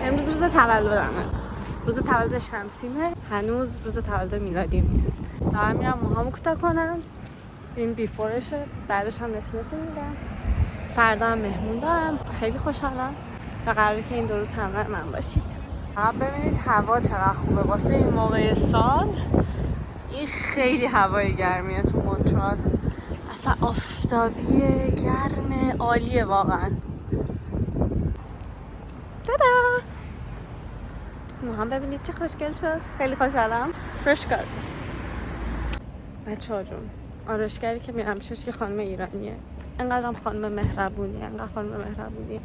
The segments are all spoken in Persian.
امروز روز تولدمه، روز تولد شمسیمه، هنوز روز تولد میلادی نیست. دارم میرم موهامو کوتاه کنم، این بیفورشه، بعدش هم نشونتون میدم. فردا هم مهمون دارم، خیلی خوشحالم و قراره که این 2 روز همراه من باشید. ببینید هوا چقدر خوبه واسه این موقع سال. این خیلی هوای گرمیه تو مونترال، اصلا آفتابیه، گرمه، عالیه واقعا. تادا! موهام ببینید چه خوشگل شد، خیلی خوشحالم. فرش کات. بچه‌ها جون، آرایشگری که میرم که خانم ایرانیه، انقدرم خانم مهربونیه، انقدر خانم مهربونیه.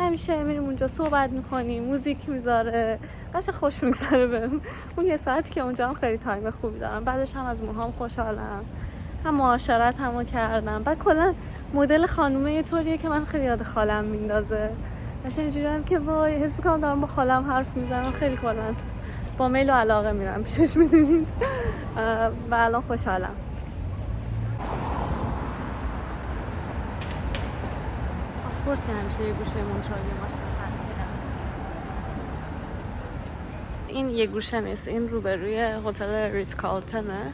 همیشه میریم اونجا صحبت میکنیم، موزیک میذاره، قشنگ خوش میگذره بهم. اون یه ساعتی که اونجا هم خیلی تایم خوبی دارم. بعدش هم از موهام خوشحالم، هم معاشرت همو کردم. بعد کلا مدل خانومه یه طوریه که من خیلی یاد خالم میندازه. قشنگ اینجوریام که وای حس میکنم دارم با خالم حرف میزنم. خیلی کلا با میل و علاقه میرم پیشش، میدونید. و الان خوشحالم. آفکورس که همیشه یه گوشه مونترالی ماشین این یه گوشه نیست، این روبروی هتل ریتز کارلتونه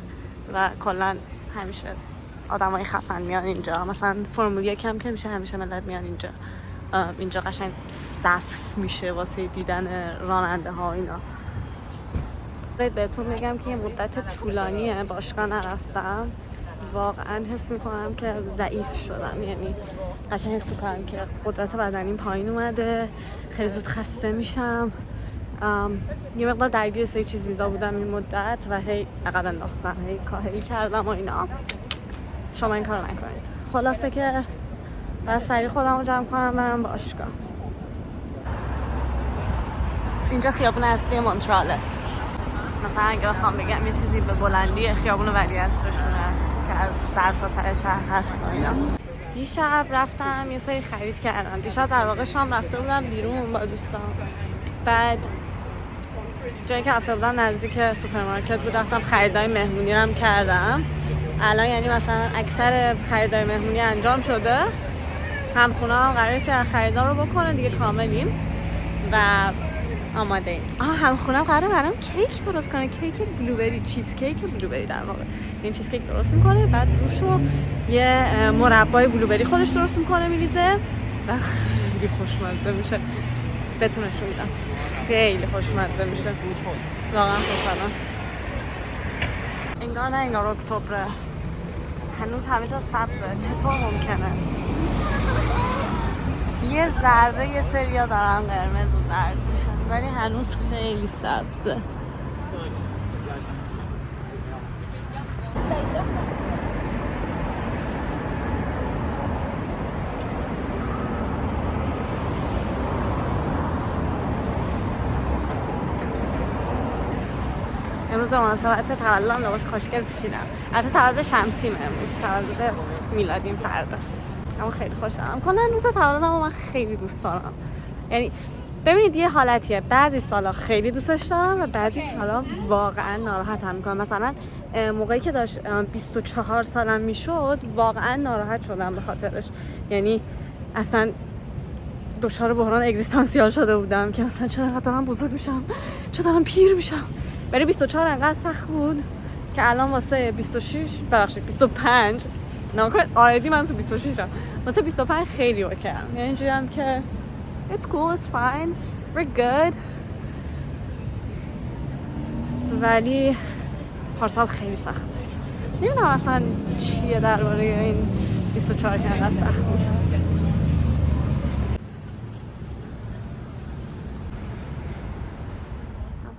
و کلا همیشه آدمای خفن میان اینجا. مثلا فرمول 1 هم که میشه همیشه ملت میان اینجا. اینجا قشنگ صف میشه واسه دیدن راننده ها اینا. بهتون میگم که یه مدت طولانیه باشگاه نرفتم. واقعا حس میکنم که ضعیف شدم، یعنی قشنگ حس میکنم که قدرت بدنیم پایین اومده، خیلی زود خسته میشم. یه مقدار درگیر سه چیز میزا بودم این مدت و هی عقب انداختم، هی کاهلی کردم و اینا. شما این کارو نکنید. خلاصه که بس سریع خودم رو جمع کنم برم باشگاه. اینجا خیابون اصلی مونتراله. مثلا اگه بخوام بگم یه چیزی به بلندی خیابون ولیعصرشونه که از سر تا ته شهر هست و اینا. دیشب رفتم یه سری خرید کردم. دیشب در واقع شام رفته بودم بیرون با دوستان. بعد جایی که رفته بودم نزدیک سوپرمارکت بود، رفتم خریدای مهمونی رو کردم. الان یعنی مثلا اکثر خریدای مهمونی انجام شده. همخونه هم قراره سر خریدا رو بکنه دیگه، کاملیم و آماده ایم. همخونم قراره برام کیک درست کنه، کیک بلوبری، چیز کیک بلوبری در واقع. این چیز کیک درست میکنه، بعد روشو یه مربای بلوبری خودش درست میکنه میریزه و خیلی خوشمزه میشه. بهتون نشون میدم، خیلی خوشمزه میشه. واقعا خوشحالم. انگار نه انگار اکتبره، هنوز همه جا سبزه. چطور ممکنه؟ یه ذره یه سریا دارن قرمز و زرد میشن ولی هنوز خیلی سبزه. امروز مناسبت تولدم لباس خوشگل پوشیدم. البته تولد شمسیمه امروز، تولد میلادیم فرداست. اما خیلی خوشحالم. کلا روز تولدمو من خیلی دوست دارم. یعنی ببینید یه حالتیه، بعضی سالا خیلی دوستش دارم و بعضی سالا واقعا ناراحتم میکنم. مثلا موقعی که داشت 24 سالم میشد واقعا ناراحت شدم به خاطرش. یعنی اصلا دچار بحران اگزیستانسیال شده بودم که مثلا چرا انقدر دارم بزرگ میشم، چرا دارم پیر میشم. برای 24 انقدر سخت بود که الان واسه 26 ببخشید 25 ناکن آردی من تو 26 ام، واسه 25 خیلی اوکی‌ام. یعنی اینجوری هم که it's cool, it's fine, we're good. ولی پارسال خیلی سخت بود. نمیدونم اصلا چیه درباره این 24 که انقدر سخت بود.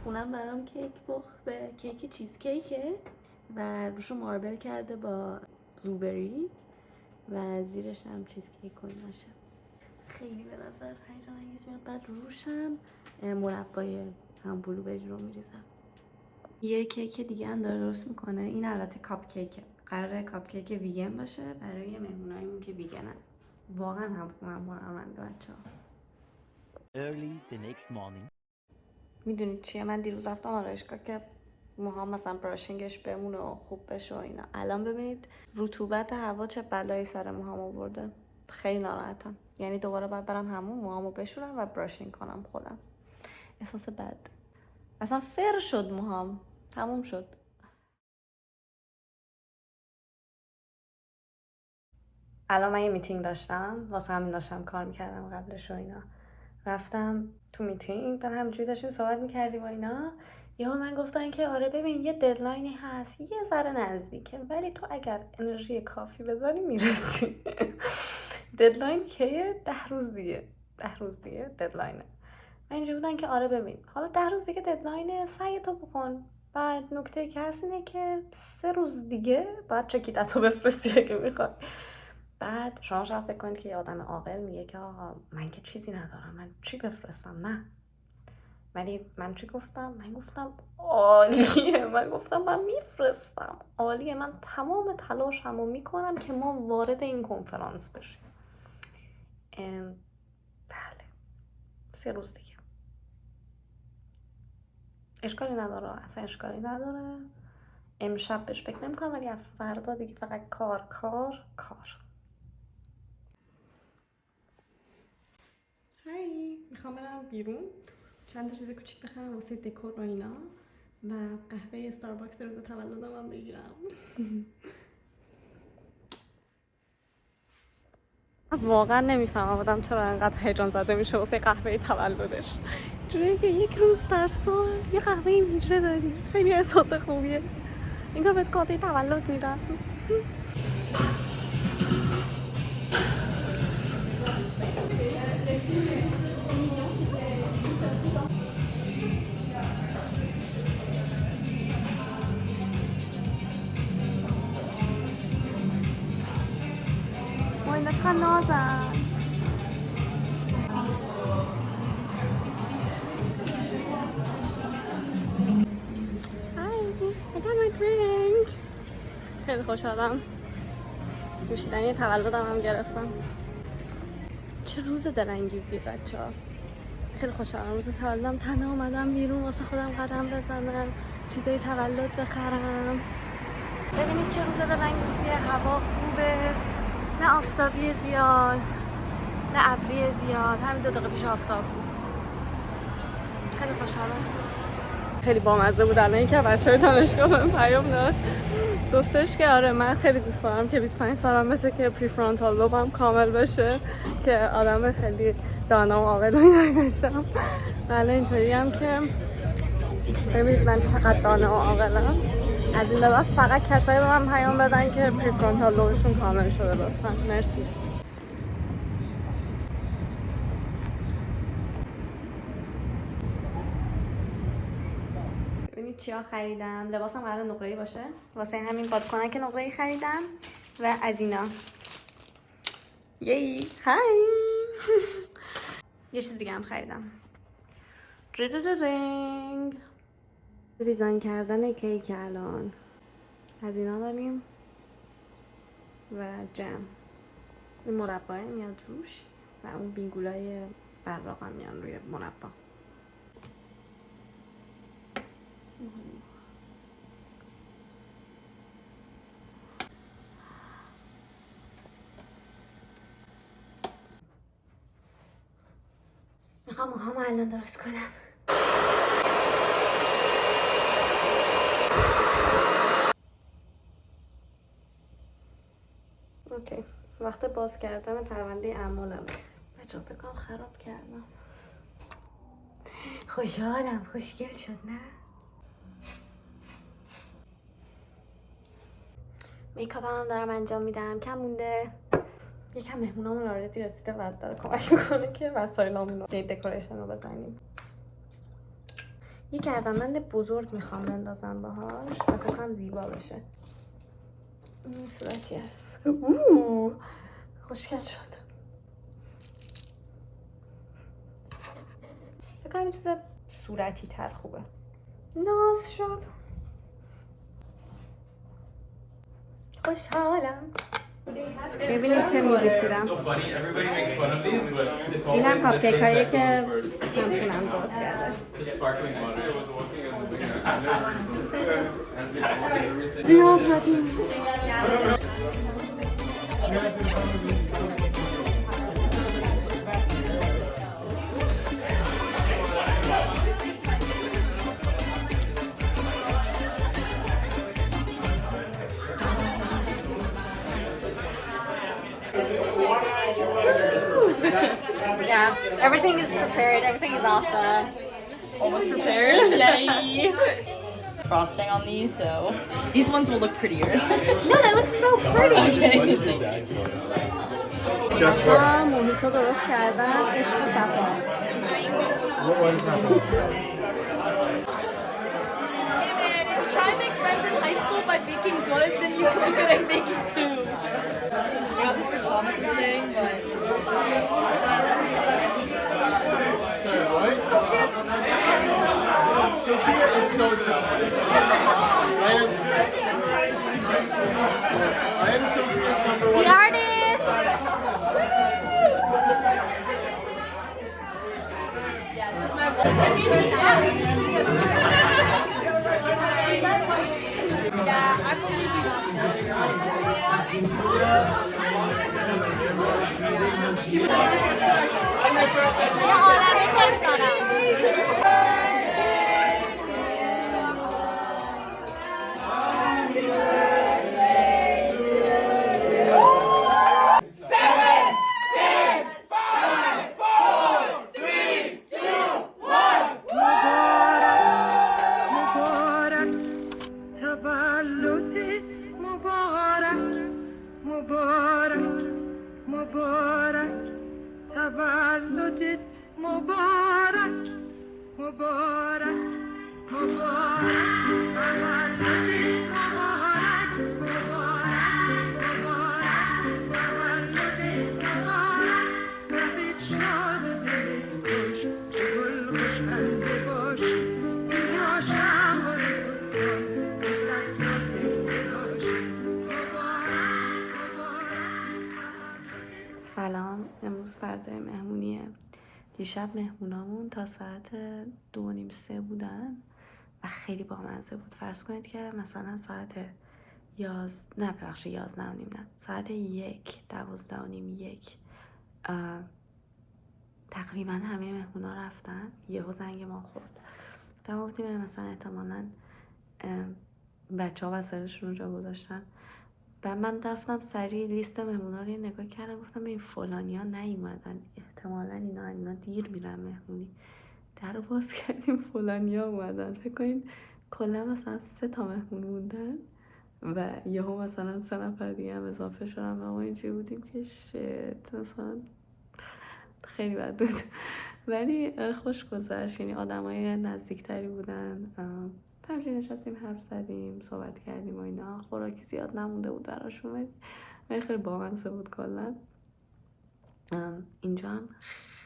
خونم برام کیک پخته، کیک چیز کیکه و روشو ماربل کرده با بلوبری و زیرش هم چیز کیک و ایناشه. خیلی به نظر هیجان انگیز میاد. بعد روشم مربای هم بلوبری رو میریزم. یه کیک دیگه هم داره درست میکنه. این البته کاپ کیکه، قراره کاپ کیک ویگن باشه برای مهمونایمون که ویگنن. واقعا هم خونم هنرمنده بچه‌ها. Early the next morning. میدونید چیه؟ من دیروز رفتم آرایشگاه که موهام مثلا براشینگش بمونه و خوب بشه و اینا. الان ببینید رطوبت هوا چه بلایی سر موهام آورده. خیلی ناراحتم. یعنی دوباره باید برم همون موهامو بشورم و براشینگ کنم خودم. احساس بد. اصلا فر شد موهام. تموم شد. الان من یه میتینگ داشتم، واسه همین داشتم کار میکردم قبلش و اینا. رفتم تو میتینگ، بعد همینجوری داشتیم صحبت میکردیم و اینا. یهو من گفتن که آره ببین یه ددلاینی هست، یه ذره نزدیکه، ولی تو اگر انرژی کافی بذاری میرسی. ددلاین کیه؟ 10 روز دیگه. 10 روز دیگه ددلاینه. من اینجوری بودن که آره ببین حالا 10 روز دیگه ددلاینه، سعی تو بکن. بعد نکته که هست اینه که 3 روز دیگه باید چکیدتو بفرستی اگه میخوای. بعد شما شاید فکر کنید که یه آدم عاقل میگه که آقا من که چیزی ندارم، من چی بفرستم؟ نه. ولی من چی گفتم؟ من گفتم عالیه. من گفتم من میفرستم. عالیه. من تمام تلاشمو میکنم که ما وارد این کنفرانس بشیم. بله 3 روز دیگه. اشکالی نداره، اصلا اشکالی نداره. امشب بهش فکر نمیکنم، ولی از فردا دیگه فقط کار کار کار. هی میخوام برم بیرون چند تا چیز کوچیک بخرم واسه دکور و اینا و قهوه استارباکس روز تولدم هم بگیرم. واقعا نمیفهمم آدم چرا انقدر هیجان زده میشه واسه قهوه تولدش. جوریه که یک روز در سال یه قهوه ویژه داری. خیلی احساس خوبیه. اینگاه بهت کادوی تولد میدن. اینا چقدر نازن. I got my drink. خیلی خوشحالم. نوشیدنی تولدم هم گرفتم. چه روز دلانگیزی بچه‌ها. خیلی خوشحالم روز تولدم تنها اومدم بیرون واسه خودم قدم بزنم، چیزای تولد بخرم. ببینید چه روز دلانگیزیه. هوا خوبه، نه آفتابی زیاد نه ابری زیاد. همین 2 دقیقه پیش آفتاب بود. خیلی خوشحالم. خیلی بامزه بود الان که بچه‌های دانشگاه بهم پیام داد، گفتش که آره من خیلی دوست دارم که 25 سالم بشه که پری فرانتال لوبم کامل بشه، که آدم خیلی دانا و عاقل و اینا باشم. ولی اینطوری هم که ببینید من چقدر دانا و عاقلم. از این به بعد فقط کسایی به من پیام بدن که پری فرانتال لوبشون کامل شده لطفا. مرسی. چیا خریدم؟ لباسم قرار نقره‌ای باشه، واسه همین بادکنک نقره‌ای خریدم و از اینا. یی های. یه چیز دیگه هم خریدم. رنگ دیزاین کردن کیک. الان از اینا داریم و جم. این مربا میاد روش و اون بینگولای براق هم میان روی مربا. میخوام موهامو الان درست کنم. اوکی، وقت باز کردن پرونده اعمالم. بچه‌ها فکر کنم خراب کردم. خوشحالم، خوشگل شد نه؟ میکاپ هم دارم انجام میدم، کم مونده. یکم مهمونامون آردی رسیده و داره کمک میکنه که وسایلامون رو دکوریشن رو بزنیم. یه گردنبند بزرگ میخوام بندازم باهاش و فکر کنم زیبا بشه. این صورتی هست. خوشگل شد. فکر کنم این چیز صورتی تر خوبه. ناز شد. خوشحالم. ببینید چه می‌ریخیدم. اینم کاپ کیک هایی که همونم درست کرده. زیاد حتیم. Everything is prepared. Everything is awesome. Almost prepared. Yay! Frosting on these, so these ones will look prettier. No, they look so pretty. Just for موهیتو درست کردن. عشق صفا. what is that? If you try to make friends in high school by baking goods, then you can be good at baking too. I got this for Thomas's thing, but Sorry, what? Sophia is so talented. I am Sophia's number one. The artist. یه عالمه کیف دارم. سلام، امروز فردای مهمونیه. دیشب مهمونامون تا ساعت 2:30 بودن و خیلی بامزه بود. فرض کنید که مثلا ساعت 11 ساعت 1 تقریبا همه مهمونا رفتن. یهو زنگ ما خورد. تا گفتیم مثلا احتمالاً بچه ها وسایلشون رو جا گذاشتن. و من رفتم سریع لیست مهمونا رو نگاه کردم، گفتم این فلانی ها نیومدن، احتمالاً اینا دیر میرن مهمونی. در رو باز کردیم فلانی ها اومدن. فکر کنید کلا مثلا 3 تا مهمون موندن و یهو مثلا 3 نفر دیگه هم اضافه شدن و ما اینجوری بودیم که شت، مثلا خیلی بد بود. ولی خوش گذشت، یعنی آدمای نزدیکتری بودن. همینجوری نشستیم حرف زدیم، صحبت کردیم و اینا. خوراکی زیاد نمونده بود براشون ولی خیلی بامزه بود کلا. اینجا هم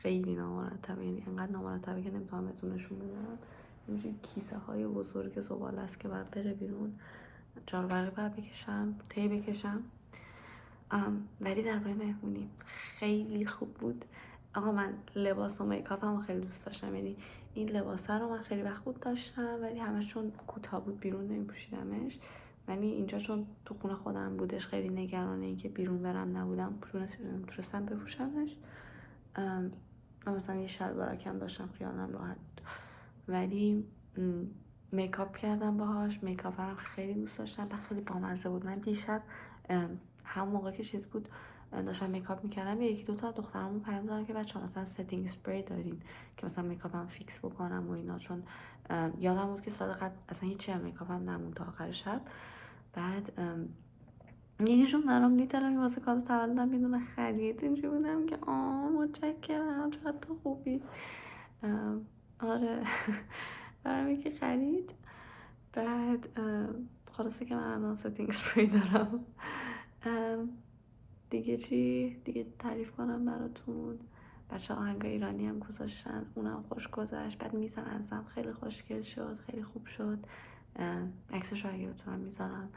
خیلی نامرتبه، یعنی انقدر نامرتبه که نمیتونم بهتون نشون بدم. اینجوری کیسه های بزرگ زباله است که باید بره بیرون، جاروبرقی باید بکشم، تی بکشم. ولی در برای مهمونی خیلی خوب بود. آقا من لباس و میکاپم خیلی دوست داشتم، یعنی این لباسه رو من خیلی وقت بود داشتم ولی همش چون کوتاه بود بیرون نمیپوشیدمش. ولی اینجا چون تو خونه خودم بودش خیلی نگرانه این که بیرون برم نبودم، تونستم بپوشمش. مثلا یه شلوارکم داشتم خیالم راحت بود. ولی میکاپ کردم باهاش، میکاپم خیلی دوست داشتم و خیلی بامزه بود. من دیشب همون موقع که چیز بود داشتم میکاپ میکردم، یکی دو تا دخترامون پیام دادن که بچه‌ها مثلا ستینگ اسپری دارین که مثلا میکاپم فیکس بکنم و اینا، چون یادم بود که سال قبل اصلا هیچ میکاپم نموند تا آخر شب. بعد یکیشون برام لیترالی واسه کادو تولدم یه دونه خرید. اینجوری بودم که متشکرم، چقدر تو خوبی. آره برام یکی خرید. بعد خلاصه که من الان ستینگ اسپری دارم. دیگه چی دیگه تعریف کنم براتون؟ بچه آهنگ ایرانی هم گذاشتن، اونم خوش گذشت. بعد میزم ازم خیلی خوشگل شد، خیلی خوب شد. عکسش رو اگه بتونم میذارم.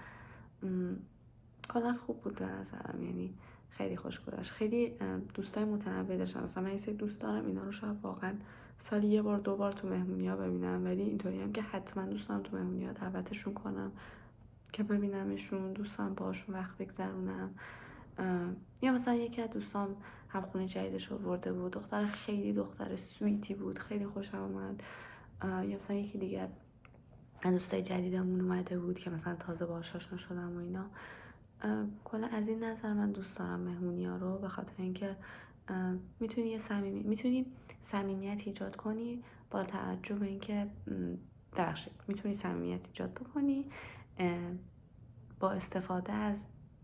کلا خوب بود به نظرم، یعنی خیلی خوش گذشت. خیلی دوستای متنوع داشتم. مثلا من یه سری دوست دارم اینا رو شاید واقعا سالی 1 بار 2 بار تو مهمونی‌ها ببینم، ولی اینطوری هم که حتما دوست دارم تو مهمونی‌ها دعوتشون کنم که ببینمشون، دوستان باشون وقت بگذرونم. یا مثلا یکی از دوستان هم خونه جدیدش آورده بود، دختر خیلی دختر سویتی بود، خیلی خوشم اومد. یا مثلا یکی دیگه از دوستای جدیدمون اومده بود که مثلا تازه باهاش آشنا شدم و اینا. کلا از این نظر من دوست دارم مهمونی‌ها رو، به خاطر اینکه میتونی صمیمیت ایجاد کنی با توجه به اینکه میتونی صمیمیت ایجاد بکنی با استفاده از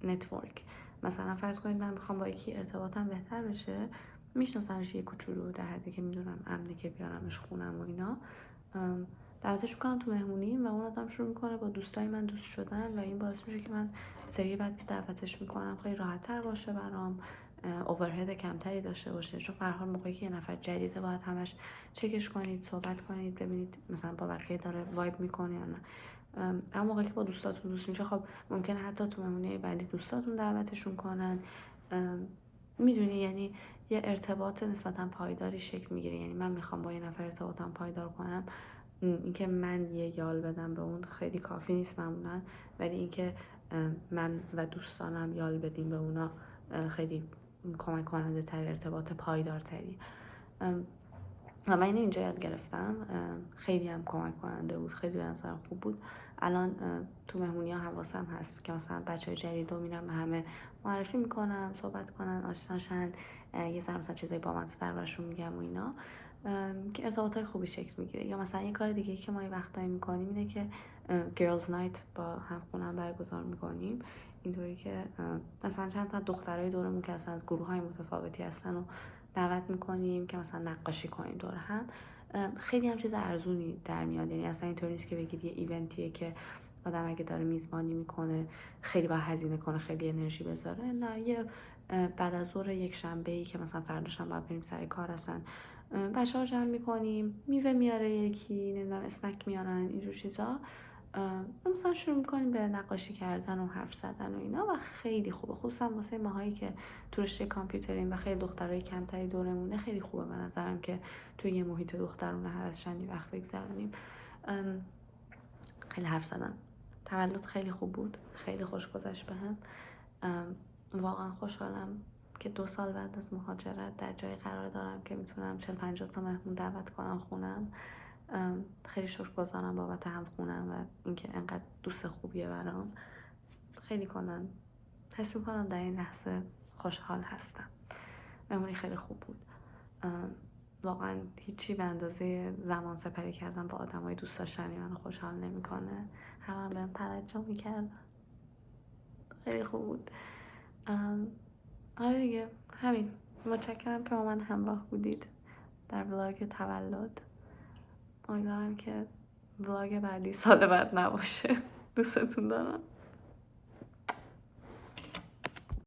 نتورک. مثلا فرض کنید من میخوام با یکی ارتباطم بهتر بشه، میشناسمش یه کوچولو در حدی که میدونم امنه که بیارمش خونم و اینا، دعوتش میکنم تو مهمونی و اون آدم شروع میکنه با دوستای من دوست شدن و این باعث میشه که من سری بعد که دعوتش میکنم خیلی راحت تر باشه برام، اوورهد کمتری داشته باشه. چون به هر حال موقعی که یه نفر جدیده باید همش چکش کنید، صحبت کنید، ببینید مثلا با بقیه داره وایب میکنه یا نه. اما موقعی که با دوستاتون دوست میشه، خب ممکنه حتی تو مهمونی بعدی دوستاتون دعوتشون کنن. میدونی یعنی یه ارتباط نسبتا پایداری شکل میگیره. یعنی من میخوام با یه نفر ارتباطم پایدار کنم، اینکه من یه یال بدم به اون خیلی کافی نیست معمولا، ولی اینکه من و دوستانم یال بدیم به اونا خیلی کمک کننده تر، ارتباط پایدارتری. و من اینجا یاد گرفتم، خیلی هم کمک کننده بود، خیلی به نظرم خوب بود. الان تو مهمونی ها حواسم هست که مثلا بچهای جدید رو میرم به همه معرفی میکنم، صحبت کنن، آشناشن، یه ذره مثلا چیزای بامزه‌تر براشون میگم و اینا، که ارتباطای خوبی شکل میگیره. یا مثلا یه کار دیگه که ما یه وقتایی میکنیم اینه که گرلز نایت با همخونم برگزار میکنیم، اینطوری که مثلا چند تا دخترای دورمون که اصلا از گروه‌های متفاوتی هستن و دعوت میکنیم که مثلا نقاشی کنیم دور هم. خیلی هم چیز ارزونی در میاد. یعنی اصلا اینطوری نیست که بگید یه ایونتیه که آدم اگه داره میزبانی میکنه خیلی باید هزینه کنه، خیلی انرژی بذاره. نه، یه بعد از ظهر یک شنبه‌ای که مثلا فرداش هم باید بریم سر کار، هستن بچه‌ها جمع میکنیم، میوه میاره یکی، نمیدونم اسنک میارن، اینجور چیزا، مثلا شروع میکنیم به نقاشی کردن و حرف زدن و اینا و خیلی خوبه. خصوصا واسه ماهایی که تو رشته کامپیوتریم و خیلی دخترای کمتری دورمونه، خیلی خوبه به نظرم که توی یه محیط دخترونه هر از چندی وقت بگذرونیم. خیلی حرف زدم. تولد خیلی خوب بود، خیلی خوش گذشت بهم. واقعا خوشحالم که 2 سال بعد از مهاجرت در جای قرار دارم که میتونم 40-50 تا مهمون دعوت کنم خونم. خیلی شکرگزارم بابت هم خونم و اینکه انقدر دوست خوبیه برام. خیلی حس میکنم در این لحظه خوشحال هستم. مهمونی خیلی خوب بود. واقعا هیچی به اندازه زمان سپری کردن با آدمای دوست داشتنی منو خوشحال نمیکنه. هم بهم توجه میکردن، خیلی خوب بود. آره دیگه، همین. متشکرم که با من همراه بودید در ولاگ تولد. امیدوارم که ولاگ بعدی سال بعد نباشه. دوستتون دارم.